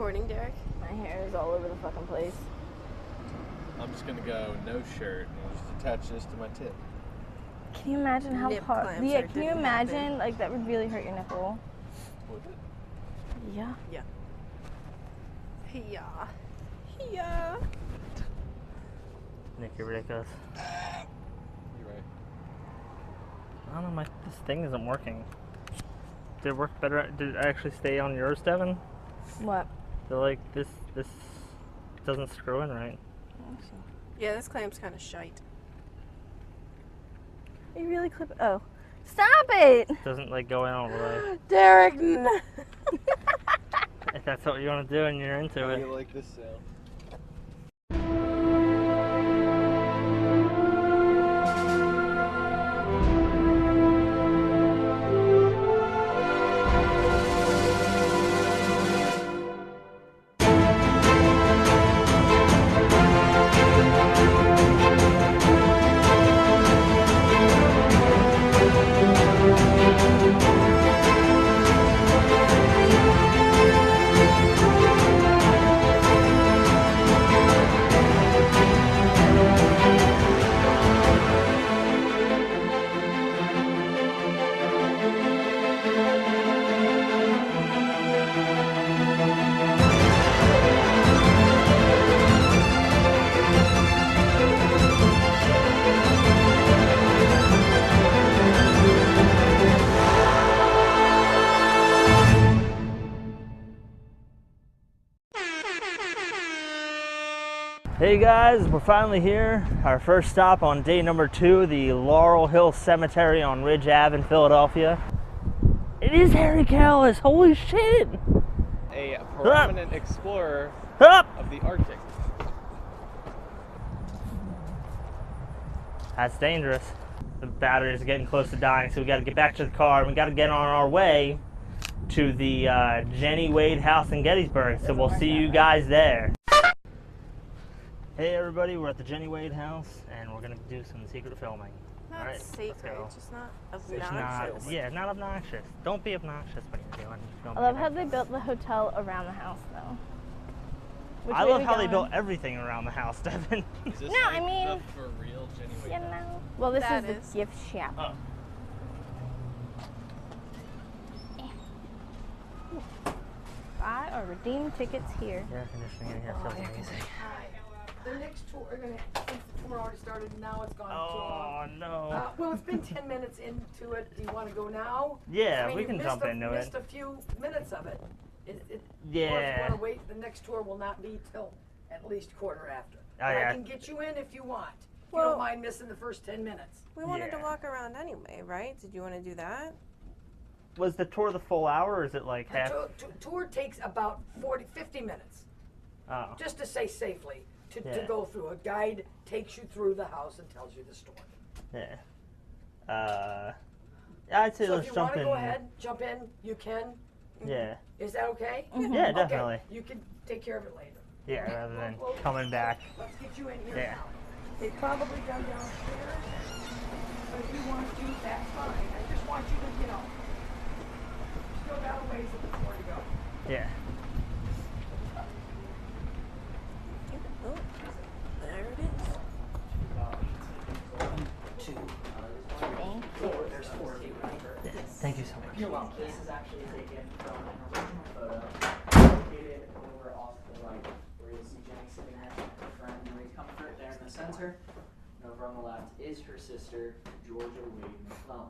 recording, Derek? My hair is all over the fucking place. I'm just gonna go no shirt and just attach this to my tip. Can you imagine how Nip hard? clamps Yeah, or can you didn't imagine? happen. Like, that would really hurt your nipple. Would it? Yeah. Yeah. Yeah. Nick, you're ridiculous. You're right. I don't know, this thing isn't working. Did it work better? Did it actually stay on yours, Devon? What? So, like, this doesn't screw in right. Yeah, this clamp's kind of shite. You really clip it? Oh. Stop it! It doesn't, like, go in all the way. Derek! If that's what you want to do and you're into How do it. you like this sound? Hey guys, we're finally here. Our first stop on day number 2, the Laurel Hill Cemetery on Ridge Ave in Philadelphia. It is Harry Callis, holy shit! A prominent explorer Up! of the Arctic. That's dangerous. The batteries are getting close to dying, so we gotta get back to the car and we gotta get on our way to the Jennie Wade House in Gettysburg, so we'll see you guys there. Hey everybody, we're at the Jennie Wade House and we're gonna do some secret filming. Not Alright, sacred, let's go. it's just not It's obnoxious. not, yeah, not obnoxious. Don't be obnoxious when you're doing filming. I love how they built the hotel around the house, though. Which I way love we how they going? built everything around the house, Devon. Is this No, like I mean, the for real Jennie Wade You House? know? Well, this That is is. the gift shop. Oh. Buy or redeem tickets here. Air conditioning in here feels amazing. The next tour, since the tour already started, now it's gone too long. Oh no. Well, it's been 10 minutes into it. Do you want to go now? Yeah, I mean, we you can jump into it. missed a few minutes of it. Or if you Yeah. want to wait, the next tour will not be till at least quarter after. Oh, But yeah. I can get you in if you want. If you Well- don't mind missing the first 10 minutes. We wanted to Yeah. walk around anyway, right? Did you want to do that? Was the tour the full hour or is it like The half? tour takes about 50 minutes, Oh. just to say safely, to Yeah. go through. A guide takes you through the house and tells you the story. Yeah. Yeah, I'd say So let's if you jump want to in. go ahead, jump in, you can. Yeah. Is that okay? Yeah, definitely. Okay, you can take care of it later. Yeah, rather than Well, coming back. Let's get you in here Yeah. now. They probably done downstairs, but if you want to, that's fine. I just want you to, still got a ways before to go. Yeah. Oh, there it is. There's 4 of you right here. Yeah. Thank you so much. You're welcome. This is actually taken from an original photo located over off the right, where you'll see Jenny sitting there with her friend Marie Comfort there in the center. And over on the left is her sister, Georgia Wade McClellan.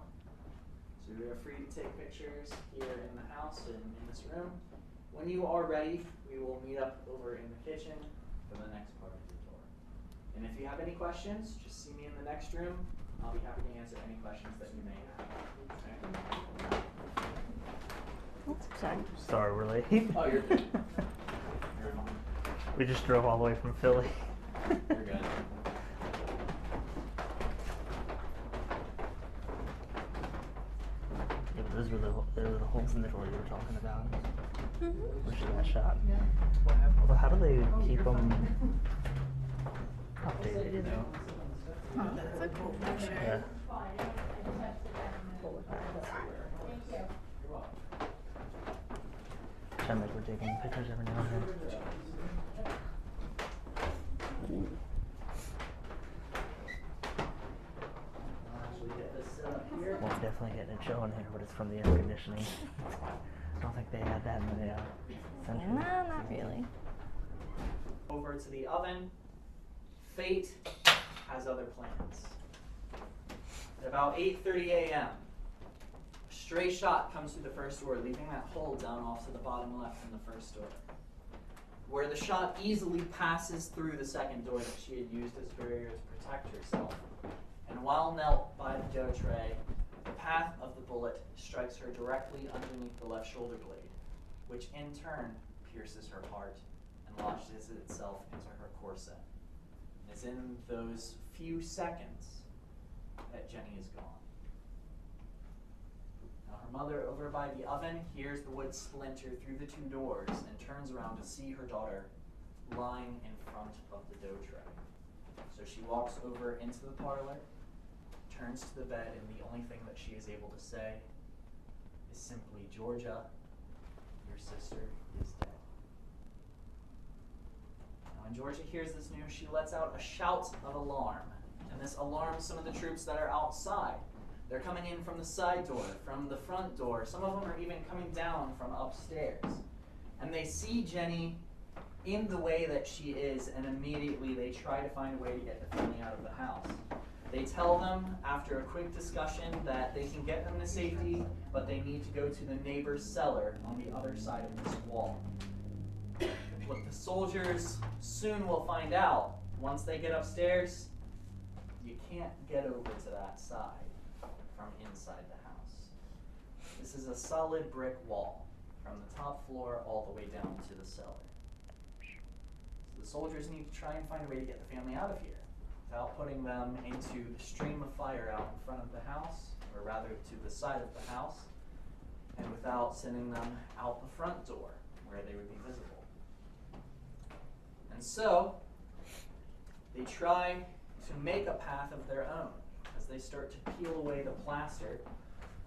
So we are free to take pictures here in the house and in this room. When you are ready, we will meet up over in the kitchen for the next part of the tour. And if you have any questions, just see me in the next room. I'll be happy to answer any questions that you may have. Okay? Sorry. Sorry we're late. Oh, you're good. We just drove all the way from Philly. You're good. Yeah, but those were the holes in the door you were talking about. Mm-hmm. Where she got shot. Although, how do they keep them updated, you know? That's a cool picture. Yeah. Sound like we're taking pictures every now and then. definitely getting a chill in here, but it's from the air conditioning. I don't think they had that in the century. No, not really. Over to the oven. Fate has other plans. At about 8:30 a.m., a stray shot comes through the first door, leaving that hole down off to the bottom left in the first door, where the shot easily passes through the second door that she had used as a barrier to protect herself. And while knelt by the dough tray, the path of the bullet strikes her directly underneath the left shoulder blade, which in turn pierces her heart and lodges itself into her corset. And it's in those few seconds that Jennie is gone. Now her mother, over by the oven, hears the wood splinter through the two doors and turns around to see her daughter lying in front of the dough tray. So she walks over into the parlor, turns to the bed, and the only thing that she is able to say is simply, "Georgia, your sister is dead." Now when Georgia hears this news, she lets out a shout of alarm, and this alarms some of the troops that are outside. They're coming in from the side door, from the front door. Some of them are even coming down from upstairs. And they see Jennie in the way that she is, and immediately they try to find a way to get the family out of the house. They tell them, after a quick discussion, that they can get them to safety, but they need to go to the neighbor's cellar on the other side of this wall. What the soldiers soon will find out, once they get upstairs, you can't get over to that side from inside the house. This is a solid brick wall, from the top floor all the way down to the cellar. So the soldiers need to try and find a way to get the family out of here, without putting them into the stream of fire out in front of the house, or rather to the side of the house, and without sending them out the front door, where they would be visible. And so, they try to make a path of their own, as they start to peel away the plaster,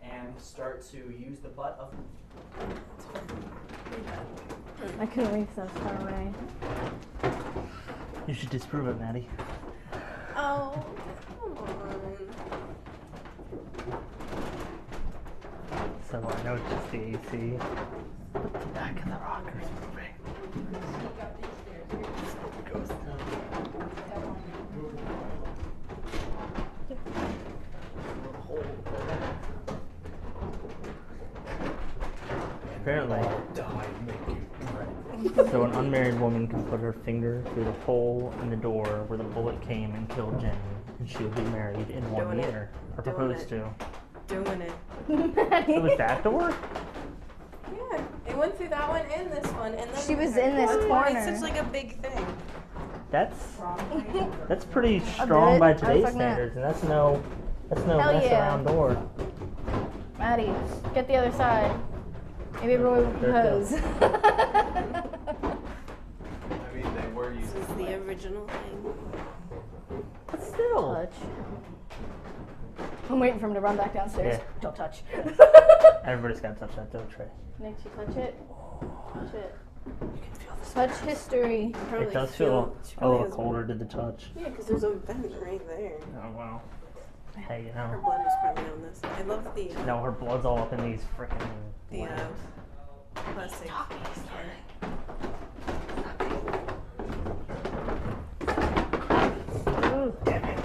and start to use the butt of I couldn't reach that far away. You should disprove it, Maddie. Oh, come on. So I know it's just the AC. But the back of the rocker's moving. It goes Apparently. So an unmarried woman can put her finger through the hole in the door where the bullet came and killed Jennie, and she'll be married in 1 year. Or proposed to. Doing it. So was that door? Yeah, it went through that one and this one, and then She was in this corner. It's such like a big thing. That's pretty strong by today's standards, and that's no Hell mess yeah. around door. Maddie, get the other side. Maybe Roy will propose. I mean, they were This using is the original thing. But still. Touch. I'm waiting for him to run back downstairs. Yeah. Don't touch. Everybody's got to touch that dough tray. Nick, you touch it? Touch it. You can feel the Touch history. Probably It does feel she a probably little has- colder to the touch. Yeah, because there's a vent right there. Oh, wow. Hey, you Her know. blood was probably on this. I love the No, her blood's all up in these freaking plastic. Oh, damn it.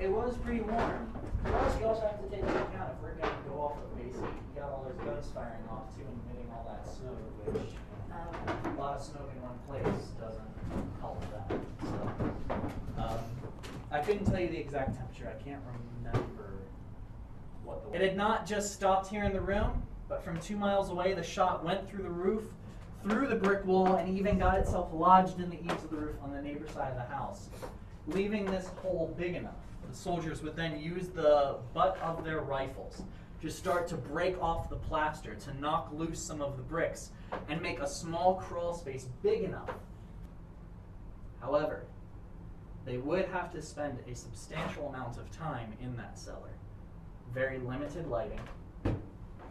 It was pretty warm. Plus, you also have to take into account if we're going to go off the basic, you got all those guns firing off too and emitting all that smoke, which a lot of smoke in one place doesn't help that. So, I couldn't tell you the exact temperature. I can't remember what the. It had not just stopped here in the room, but from 2 miles away, the shot went through the roof, through the brick wall, and even got itself lodged in the eaves of the roof on the neighbor side of the house, leaving this hole big enough. The soldiers would then use the butt of their rifles to start to break off the plaster, to knock loose some of the bricks, and make a small crawl space big enough. However, they would have to spend a substantial amount of time in that cellar. very limited lighting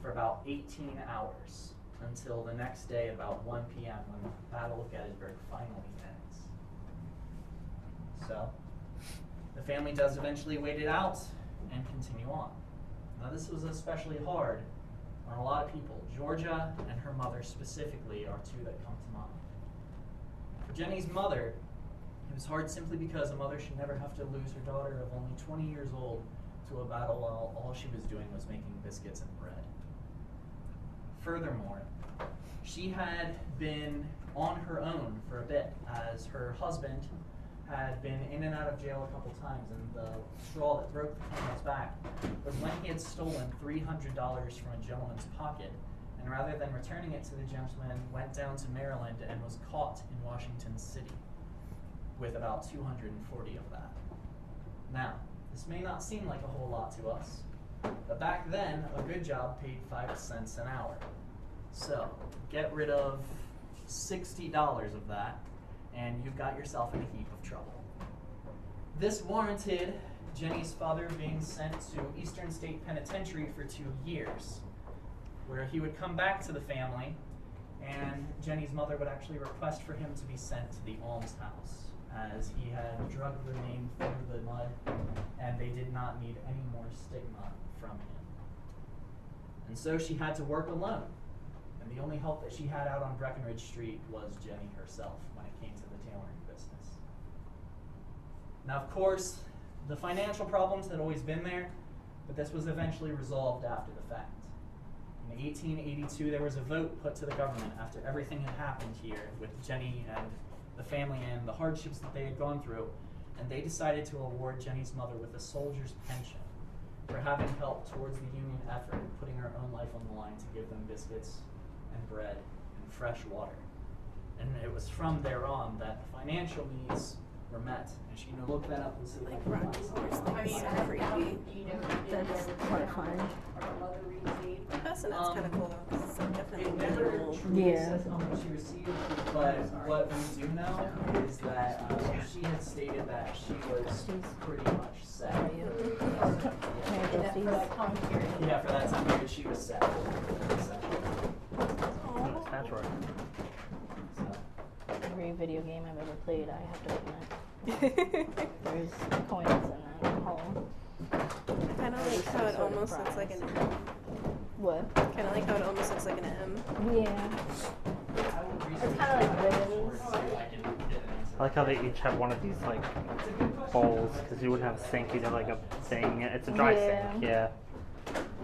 for about 18 hours until the next day about 1 p.m. when the Battle of Gettysburg finally ends. So, the family does eventually wait it out and continue on. Now this was especially hard on a lot of people. Georgia and her mother specifically are two that come to mind. For Jennie's mother, it was hard simply because a mother should never have to lose her daughter of only 20 years old to a battle while all she was doing was making biscuits and bread. Furthermore, she had been on her own for a bit as her husband had been in and out of jail a couple times, and the straw that broke the camel's back was when he had stolen $300 from a gentleman's pocket, and rather than returning it to the gentleman, went down to Maryland and was caught in Washington City with about 240 of that. Now, this may not seem like a whole lot to us, but back then, a good job paid 5 cents an hour. So, get rid of $60 of that, and you've got yourself in a heap of trouble. This warranted Jennie's father being sent to Eastern State Penitentiary for 2 years, where he would come back to the family, and Jennie's mother would actually request for him to be sent to the almshouse, as he had drugged the name through the mud, and they did not need any more stigma from him. And so she had to work alone, and the only help that she had out on Breckenridge Street was Jennie herself when it came to the tailoring business. Now, of course, the financial problems had always been there, but this was eventually resolved after the fact. In 1882, there was a vote put to the government after everything had happened here with Jennie and the family and the hardships that they had gone through, and they decided to award Jennie's mother with a soldier's pension for having helped towards the Union effort, putting her own life on the line to give them biscuits and bread and fresh water. And it was from there on that the financial needs were met, and she looked that up and said, Like Rocky Horror, I mean, so creepy. That's horrifying. That's kind of cool though, 'cause it's like definitely It never minimal. truly Yeah. says how much she received, but what we do know is that she had stated that she was pretty much set. Yeah, for that time period, she was set. That's right. Every video game I've ever played, I have to open it. There's coins in that hole. I kind of like how it almost looks like an M. What? Kind of like how it almost looks like an M. Yeah. It's kind of like ribbons. I like how they each have one of these like bowls, because you wouldn't have a sink, you'd have like a thing. It's a dry sink, yeah.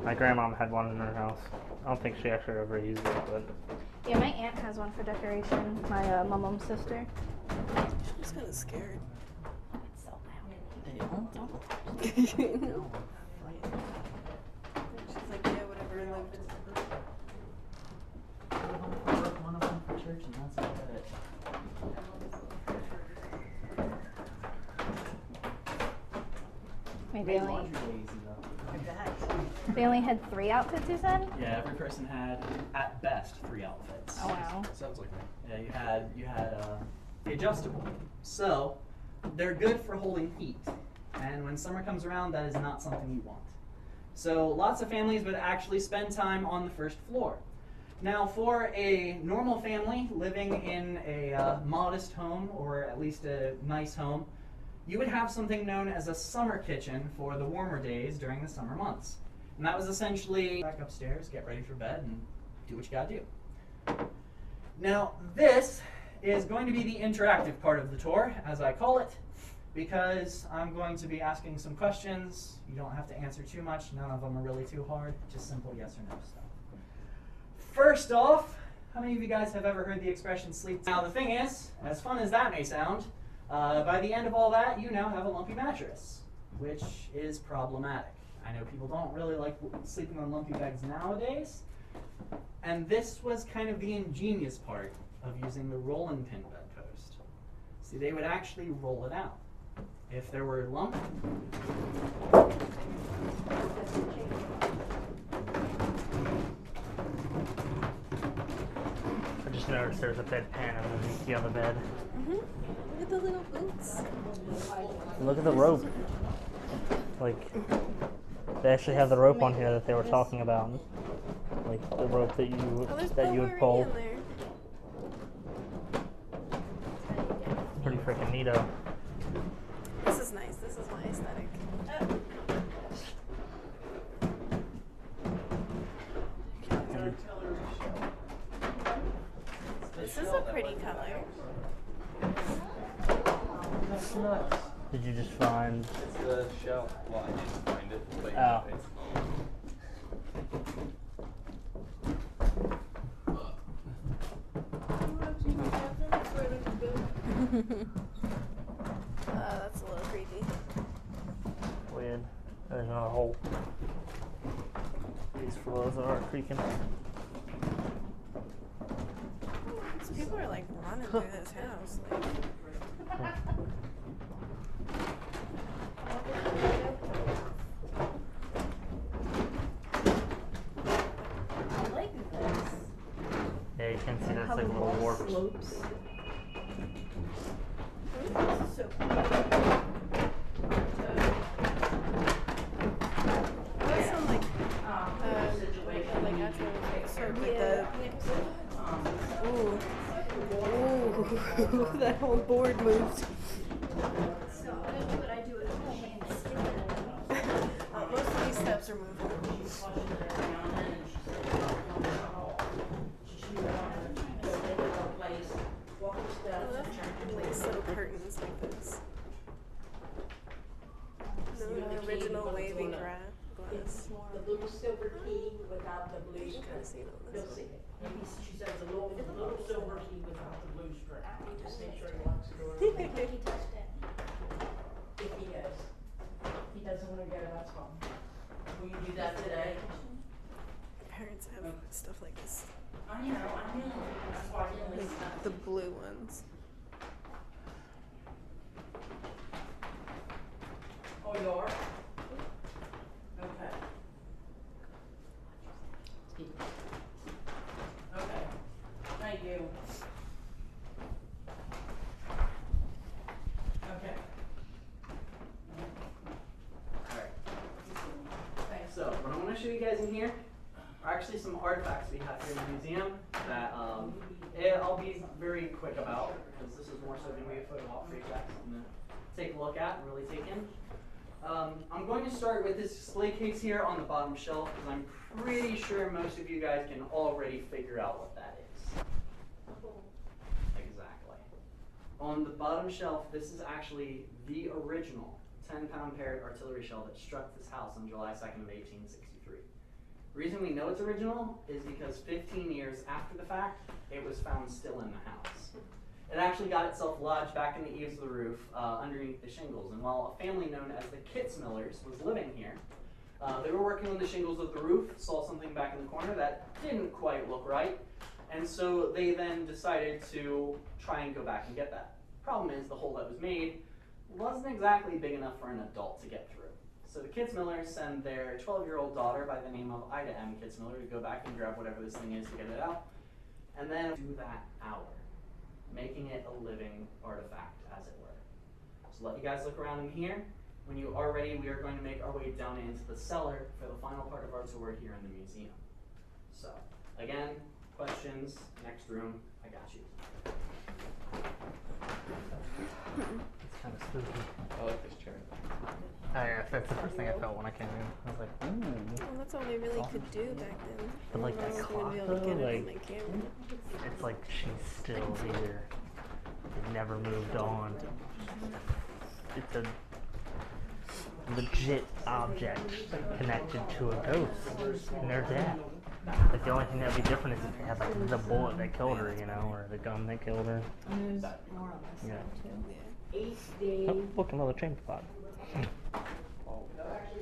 My grandmom had one in her house. I don't think she actually ever used it, but Yeah, my aunt has one for decoration. My mom's sister. I'm just kind of scared. It's so loud. She's like, yeah, whatever. One of them for church, and that's about it. Wait, Made laundry day easy though. they only had 3 outfits, you said? Yeah, every person had, at best, 3 outfits. Oh, wow. Sounds like me. Yeah, you had the adjustable. So they're good for holding heat, and when summer comes around, that is not something you want. So lots of families would actually spend time on the first floor. Now, for a normal family living in a modest home, or at least a nice home, you would have something known as a summer kitchen for the warmer days during the summer months. And that was essentially back upstairs, get ready for bed, and do what you gotta do. Now, this is going to be the interactive part of the tour, as I call it, because I'm going to be asking some questions. You don't have to answer too much. None of them are really too hard, just simple yes or no stuff. First off, how many of you guys have ever heard the expression sleep? Now, the thing is, as fun as that may sound, by the end of all that, you now have a lumpy mattress, which is problematic. I know people don't really like sleeping on lumpy beds nowadays, and this was kind of the ingenious part of using the rolling pin bedpost. See, they would actually roll it out. If there were lumps, I just noticed there's a bedpan underneath the other bed. Look at the little boots. Look at the rope. Like, They actually have the rope on here that they were talking about, like the rope that you Oh, there's that you would potpourri pull. in there. Pretty freaking neato. This is nice. This is my aesthetic. This is a pretty color. That's nuts. Did you just find? It's the shell. Well, I didn't find it, but Oh. That's a little creepy. Weird. There's another hole. These floors are creaking. These people are like running through this house. Like, I like this. Yeah, you can see that's How like the little wall warped. slopes. this is so cool. That's some like actual sort of like the. Ooh. Ooh. That whole board moved. Most of these steps are moving. Like little curtains like this. No original wavy glass. The blue silver key without the blue You can strip. kind of see it on You'll this see it. Maybe she says a little silver key without the blue strip. Just make sure he locks the door. If he does. If he doesn't want to go, that's fine. Will you do that today? Parents have stuff like this. I know. That's why I didn't listen. Like the blue ones. Oh, you are? Okay. Okay. Thank you. Okay. Alright. So, what I want to show you guys in here are actually some artifacts we have here in the museum that I'll be very quick about, because this is more so going to be a photo op for you guys to take a look at and really take in. I'm going to start with this display case here on the bottom shelf, because I'm pretty sure most of you guys can already figure out what that is. Exactly. On the bottom shelf, this is actually the original 10-pound Parrott artillery shell that struck this house on July 2nd of 1863. The reason we know it's original is because 15 years after the fact, it was found still in the house. It actually got itself lodged back in the eaves of the roof underneath the shingles. And while a family known as the Kitzmillers was living here, they were working on the shingles of the roof, saw something back in the corner that didn't quite look right, and so they then decided to try and go back and get that. Problem is, the hole that was made wasn't exactly big enough for an adult to get through. So the Kitzmillers send their 12-year-old daughter by the name of Ida M. Kitzmiller to go back and grab whatever this thing is to get it out, and then do that hour, making it a living artifact, as it were. So let you guys look around in here. When you are ready, we are going to make our way down into the cellar for the final part of our tour here in the museum. So, again, questions, next room, I got you. It's kind of spooky. I like this chair. Oh yeah, that's the first thing I felt when I came in. I was like, ooh. Well, that's all they really could do back then. But like I that don't know if I'm clock gonna be able to though, get it on like my camera. it's like she's still here. It never moved on. It's a legit object connected to a ghost, and they're dead. Like the only thing that would be different is if they had like the bullet that killed her, you know, or the gun that killed her. And there's more on this Yeah. side too. 8 days. Oh, look, another chamber pot.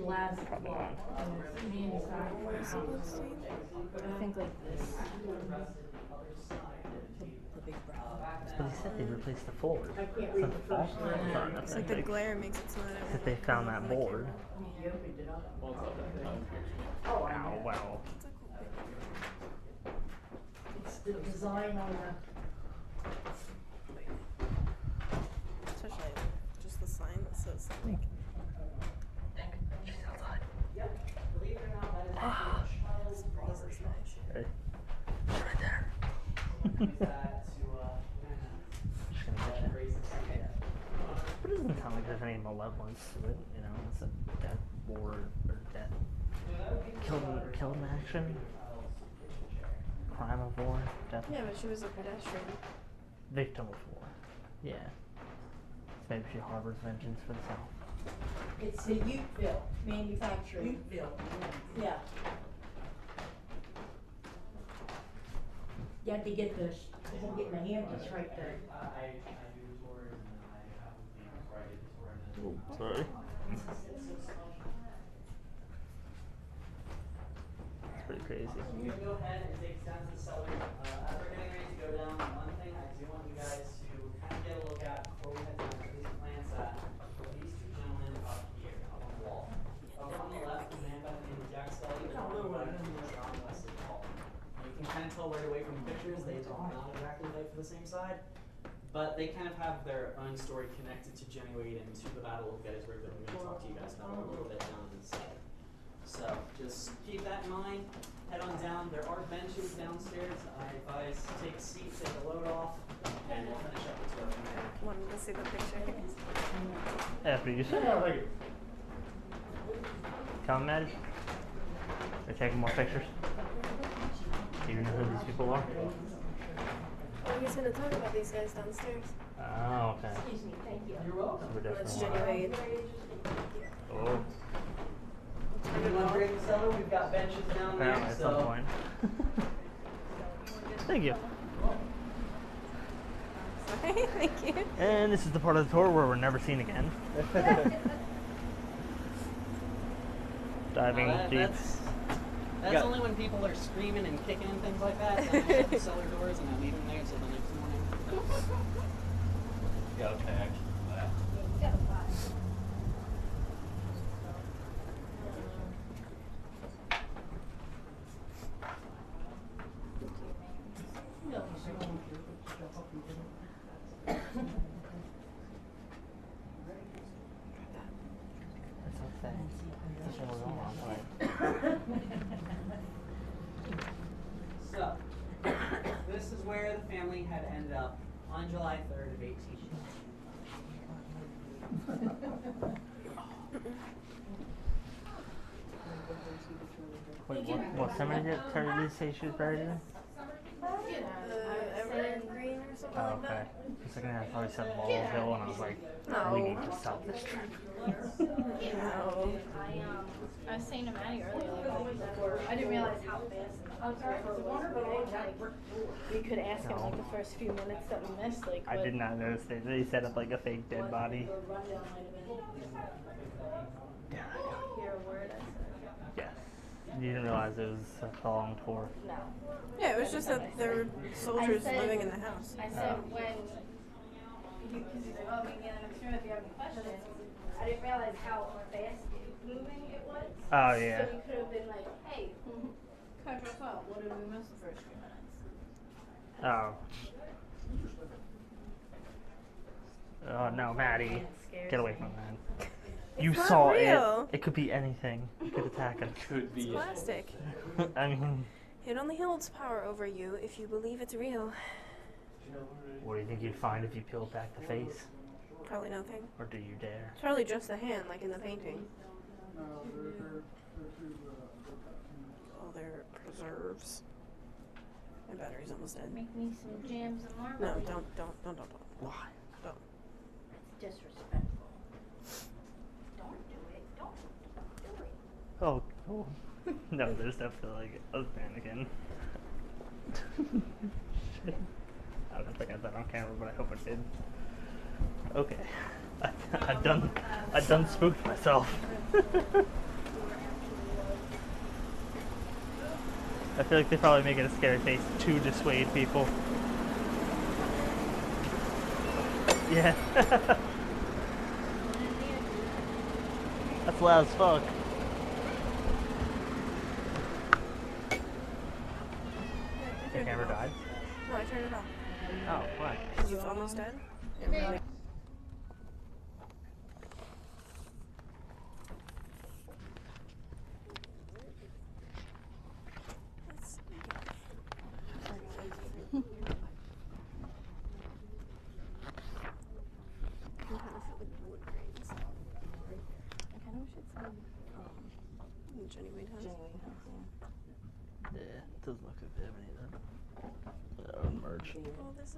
Last Probably not. me and I think like this. The big brown. But he said they replaced the floors. I can't It's read not the the fault. first line. It's not It's nothing like the big. glare makes it so that I If they found that board. You opened it up. Well, it's up at the Oh, I Wow, know. wow. It's a cool picture. It's the design on the. Especially just the sign that says like. She's outside. Yep. there's any malevolence to it, you know, it's a death war or death. Killed in action? Crime of war? Death. Yeah, but she was a pedestrian. Victim of war. Yeah. Maybe she harbors vengeance for the South. It's the Uteville manufacturing. Uteville. Yeah. You have to get the, I'm getting the handles right there. I do tours and then I have the before I get the tour and then. Oh, sorry. That's pretty crazy. You can go ahead and take us down to the cellar. As we're getting ready to go down, one thing I do want you guys to kind of get a look at before we head down is these plants at these two gentlemen up here up on the wall. Over on the left, the man by the name of Jack Scully, and on the right, John Wesley Hall. You can kind of tell right away from the pictures, they don't not exactly fight for the same side, but they kind of have their own story connected to Jennie Wade and to the Battle of Gettysburg that I'm going to talk to you guys about a little bit down in the cellar. So just keep that in mind. Head on down. There are benches downstairs. I advise take a seat, take a load off, and we'll finish up the tour from there. Wanted to see the picture. After you say. Come, Maddie. They're taking more pictures. Do you know who these people are? Oh, he's gonna talk about these guys downstairs. Oh, okay. Excuse me, thank you. You're welcome. We're That's definitely. Jennie Wade. Oh, We're going through the cellar. We've got benches down apparently there. at some point. Thank you. Sorry, thank you. And this is the part of the tour where we're never seen again. Diving deep. That's Got- only when people are screaming and kicking and things like that. Then I shut the cellar doors and I leave them there till the next morning. You got a tag for that. That's so sad. This one was all wrong way. So, this is where the family had ended up on July 3rd of 18. Wait, what cemetery did you say she was buried in? Everett Green or something Oh, like okay. that. For a second I thought you said Ballsville, and I was like, we need to stop this trip. No. I was saying to Maddie earlier, like, I didn't realize how fast we could ask him like the first few minutes that we missed. Like, I did not notice they set up like a fake dead body. hear a word I said. Yes. You didn't realize it was a long tour. No. Yeah, it was just that there were soldiers I said- living in the house. I said when, because he's like, oh, we can get an extra if you have any questions. I didn't realize how fast moving it was. Oh, yeah. So you could have been like, hey, catch us up. What did we miss the first few minutes? Oh. Oh no, Maddie. Get away from that. You not saw real. it. It could be anything. It could attack him. Could be. Plastic. I mean, It only holds power over you if you believe it's real. what do you think you'd find if you peeled back the face? Probably nothing. Or do you dare? It's probably just the hand, like in the painting. Oh, they're preserves. My battery's almost dead. Make me some jams and No, marmalade. don't. Why? Don't. It's disrespectful. Don't do it. Don't do it. Oh, cool. No, there's definitely like a mannequin. Shit. I don't think I got that on camera, but I hope I did. Okay. I've done spooked myself. I feel like they probably make it a scary face to dissuade people. Yeah. That's loud as fuck. The camera died? No, I turned it off. Oh, why? Because it's almost dead. I'm kind of feeling wood grains.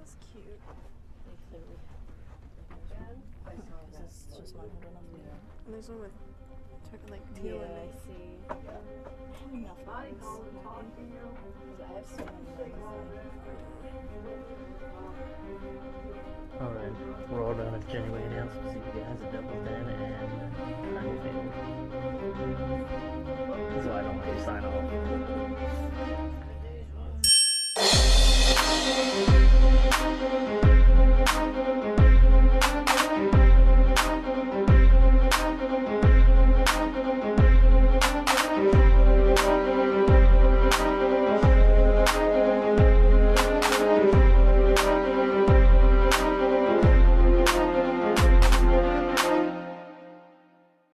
is cute. They clearly this is just not good enough. And there's one with like teal Yeah, and I see. I have enough of these. I have so many Alright, we're all done at Jennie Wade House. We'll see you guys at Devon Goodman and Cringe. So I don't want to sign off.